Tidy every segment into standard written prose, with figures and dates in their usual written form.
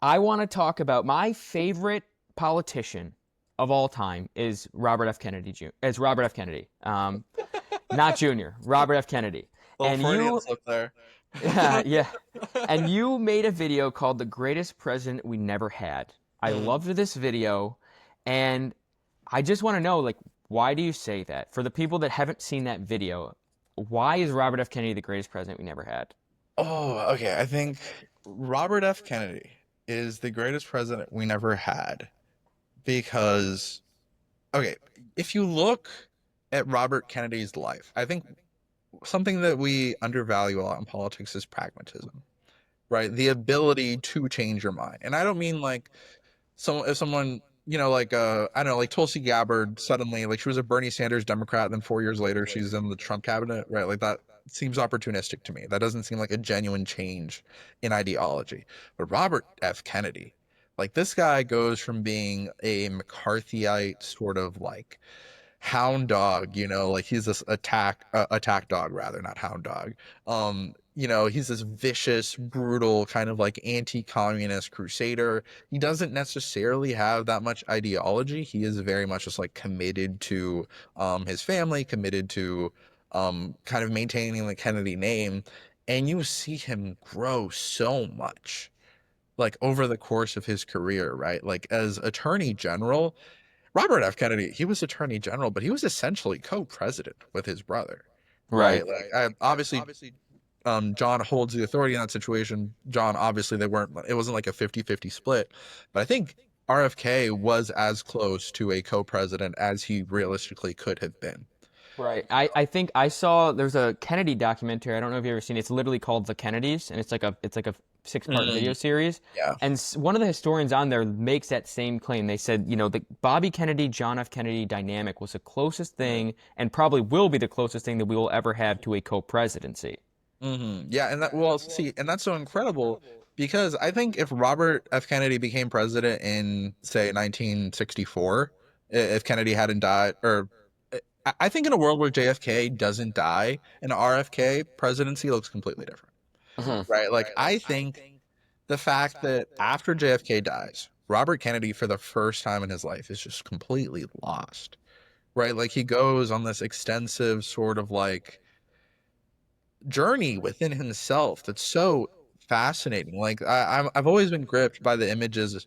I want to talk about my favorite politician of all time is Robert F. Kennedy Jr. It's Robert F. Kennedy, not Jr. Robert F. Kennedy, Little and Freudian you, slip there. yeah, and you made a video called "The Greatest President We Never Had." I Mm. loved this video, and I just want to know, like, why do you say that? For the people that haven't seen that video, why is Robert F. Kennedy the greatest president we never had? Oh, okay. I think Robert F. Kennedy is the greatest president we never had because, okay, if you look at Robert Kennedy's life, I think something that we undervalue a lot in politics is pragmatism, right? The ability to change your mind. And I don't mean like if someone, like I don't know, like Tulsi Gabbard suddenly, like she was a Bernie Sanders Democrat, then 4 years later she's in the Trump cabinet, right? Like that seems opportunistic to me. That doesn't seem like a genuine change in ideology. But Robert F. Kennedy, like this guy goes from being a McCarthyite sort of like hound dog, like he's this attack dog rather, not hound dog. He's this vicious, brutal kind of like anti-communist crusader. He doesn't necessarily have that much ideology. He is very much just like committed to his family, committed to kind of maintaining the Kennedy name. And you see him grow so much like over the course of his career, right? Like as Attorney General, Robert F. Kennedy, he was Attorney General, but he was essentially co-president with his brother, right? Right. Like, obviously, John holds the authority in that situation. John, obviously, it wasn't like a 50-50 split, but I think RFK was as close to a co-president as he realistically could have been. Right. I think I saw there's a Kennedy documentary. I don't know if you've ever seen it. It's literally called The Kennedys, and it's like a 6-part video Mm, series. yeah. And one of the historians on there makes that same claim. They said, the Bobby Kennedy, John F. Kennedy dynamic was the closest thing, and probably will be the closest thing that we will ever have to a co-presidency. Yeah, and well, see, and that's so incredible because I think if Robert F. Kennedy became president in, say, 1964, if Kennedy hadn't died, or I think in a world where JFK doesn't die, an RFK presidency looks completely different, Mhm. right? Like, I think the fact that after JFK dies, Robert Kennedy, for the first time in his life, is just completely lost, right? Like, he goes on this extensive sort of like journey within himself that's so fascinating. Like I've always been gripped by the images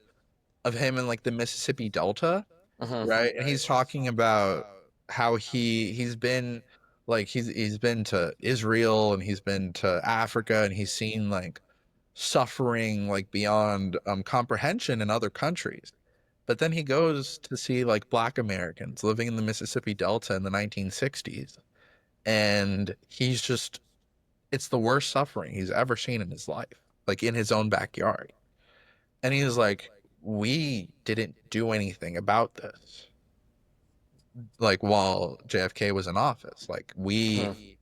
of him in like the Mississippi Delta, Mhm. right? And he's talking about how he's been like he's been to Israel and he's been to Africa and he's seen like suffering like beyond comprehension in other countries. But then he goes to see like Black Americans living in the Mississippi Delta in the 1960s, and he's just it's the worst suffering he's ever seen in his life, like in his own backyard. And he's like, we didn't do anything about this, like while JFK was in office. Like, Mhm. we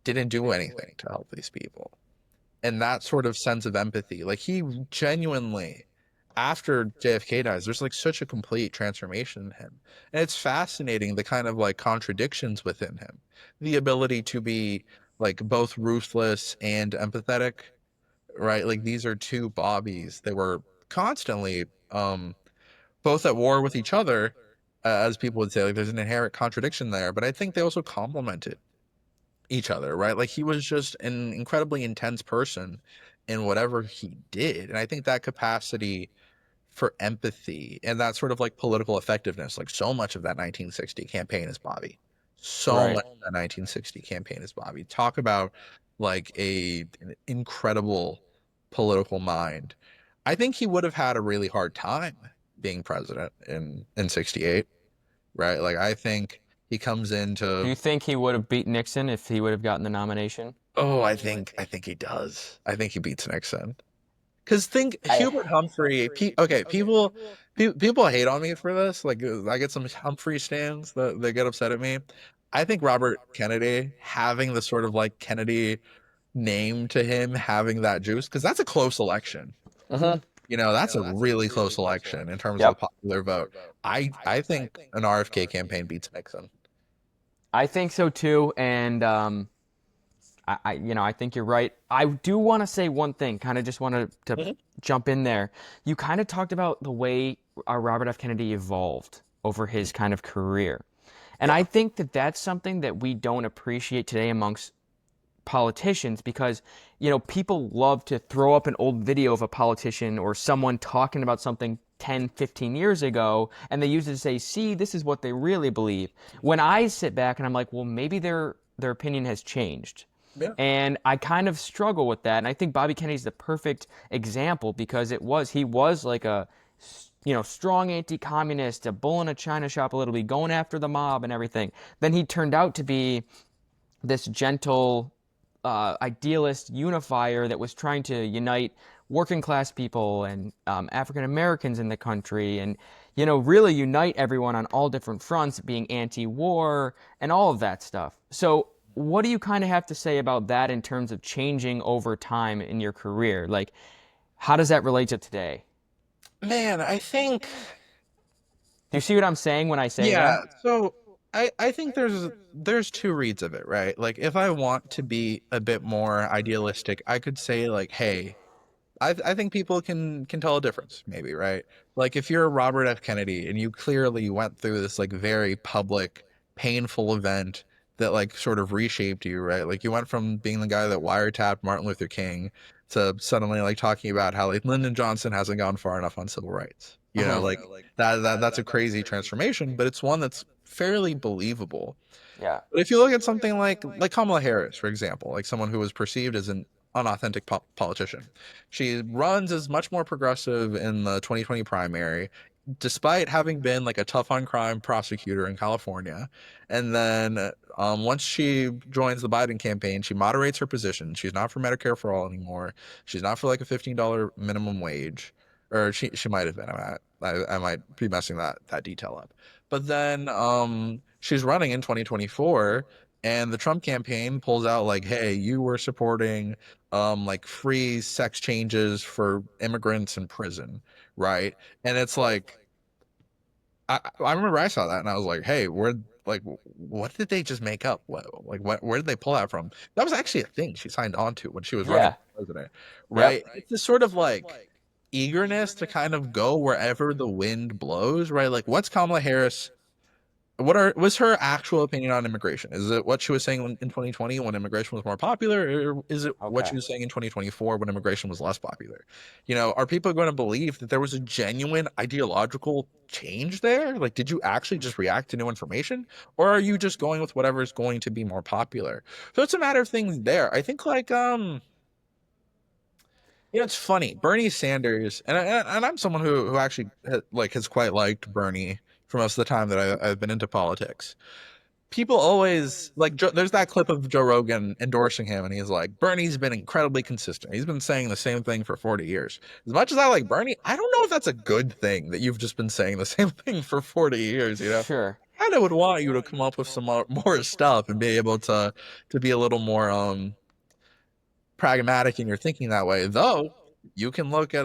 didn't do anything to help these people. And that sort of sense of empathy, like, he genuinely, after JFK dies, there's like such a complete transformation in him. And it's fascinating the kind of like contradictions within him, the ability to be like both ruthless and empathetic, right? Like these are two Bobbies that were constantly both at war with each other, as people would say. Like there's an inherent contradiction there, but I think they also complemented each other, right? Like he was just an incredibly intense person in whatever he did, and I think that capacity for empathy and that sort of like political effectiveness, like so much of that 1960 campaign is Bobby. So Right. much of that 1960 campaign is Bobby. Talk about like an incredible political mind. I think he would have had a really hard time being president in 68, right? Like I think he comes Do into you think he would have beat Nixon if he would have gotten the nomination? I think he does. I think he beats Nixon. Because think I Hubert Humphrey. Okay, people hate on me for this. Like I get some Humphrey stands that they get upset at me. I think Robert Kennedy having the sort of like Kennedy name to him, having that juice, because that's a close election. Mhm. That's a really close election in terms of the Yep. popular vote. I think an RFK campaign beats Nixon. I think so too, and I think you're right. I do want to say one thing, kind of just wanted to Mhm. jump in there. You kind of talked about the way Robert F. Kennedy evolved over his kind of career. And I Yeah. think that that's something that we don't appreciate today amongst politicians because, people love to throw up an old video of a politician or someone talking about something 10, 15 years ago, and they use it to say, see, this is what they really believe. When I sit back and I'm like, well, maybe their opinion has changed. Yeah. And I kind of struggle with that. And I think Bobby Kennedy's the perfect example because he was like a, strong anti-communist, a bull in a china shop a little bit, going after the mob and everything. Then he turned out to be this gentle, idealist unifier that was trying to unite working class people and African Americans in the country and, really unite everyone on all different fronts, being anti war and all of that stuff. So, what do you kind of have to say about that in terms of changing over time in your career? Like, how does that relate to today? Man, I think Do you see what I'm saying when I say yeah, that? so I think there's two reads of it, right? Like if I want to be a bit more idealistic, I could say like, hey, I think people can tell a difference, maybe, right? Like if you're Robert F. Kennedy and you clearly went through this like very public, painful event that like sort of reshaped you, right? Like you went from being the guy that wiretapped Martin Luther King to suddenly like talking about how like Lyndon Johnson hasn't gone far enough on civil rights. Uh-huh. Like that's a crazy transformation, but it's one that's fairly believable. Yeah. But if you look at something like Kamala Harris, for example, like someone who was perceived as an unauthentic politician, she runs as much more progressive in the 2020 primary, despite having been like a tough on crime prosecutor in California. And then once she joins the Biden campaign, she moderates her position. She's not for Medicare for all anymore. She's not for like a $15 minimum wage, or she might have been. I might be messing that detail up. But then she's running in 2024 and the Trump campaign pulls out like, hey, you were supporting like free sex changes for immigrants in prison, right? And it's like I remember I saw that and I was like, hey, what did they just make up? Where did they pull that from? That was actually a thing she signed on to when she was running Yeah. for president, Yep. right? It's this sort of like eagerness to kind of go wherever the wind blows, right? Like what's Kamala Harris was her actual opinion on immigration? Is it what she was saying in 2020 when immigration was more popular, or is it what she Okay. was saying in 2024 when immigration was less popular? Are people going to believe that there was a genuine ideological change there? Like, did you actually just react to new information, or are you just going with whatever is going to be more popular? So it's a matter of things there. I think it's funny. Bernie Sanders, and I'm someone who actually has quite liked Bernie for most of the time that I've been into politics. People always like there's that clip of Joe Rogan endorsing him, and he's like, Bernie's been incredibly consistent. He's been saying the same thing for 40 years. As much as I like Bernie, I don't know if that's a good thing that you've just been saying the same thing for 40 years. Sure. I kind of would want you to come up with some more stuff and be able to be a little more pragmatic in your thinking that way. Though you can look at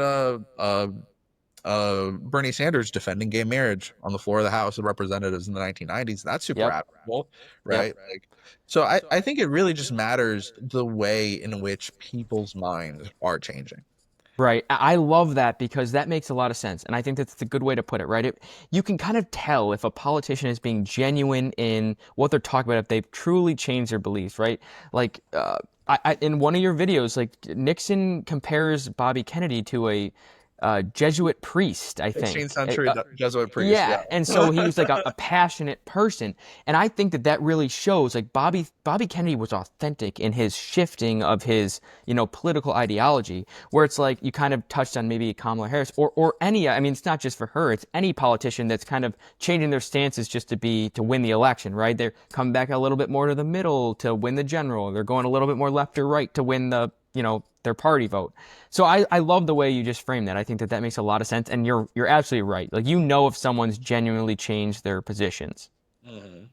Bernie Sanders defending gay marriage on the floor of the House of Representatives in the 1990s. That's super Yep. admirable, Yep. right? Like, so I think it really just matters the way in which people's minds are changing. Right. I love that because that makes a lot of sense. And I think that's a good way to put it, right? You can kind of tell if a politician is being genuine in what they're talking about, if they've truly changed their beliefs, right? Like, in one of your videos, like Nixon compares Bobby Kennedy to a Jesuit priest, I 16th think. century Jesuit priest, Yeah, yeah. and so he was like a passionate person, and I think that that really shows. Like Bobby Kennedy was authentic in his shifting of his, political ideology. Where it's like you kind of touched on maybe Kamala Harris or any. I mean, it's not just for her; it's any politician that's kind of changing their stances just to win the election, right? They're coming back a little bit more to the middle to win the general. They're going a little bit more left or right to win their party vote. So I love the way you just framed that. I think that that makes a lot of sense, and you're absolutely right. Like if someone's genuinely changed their positions. Mhm.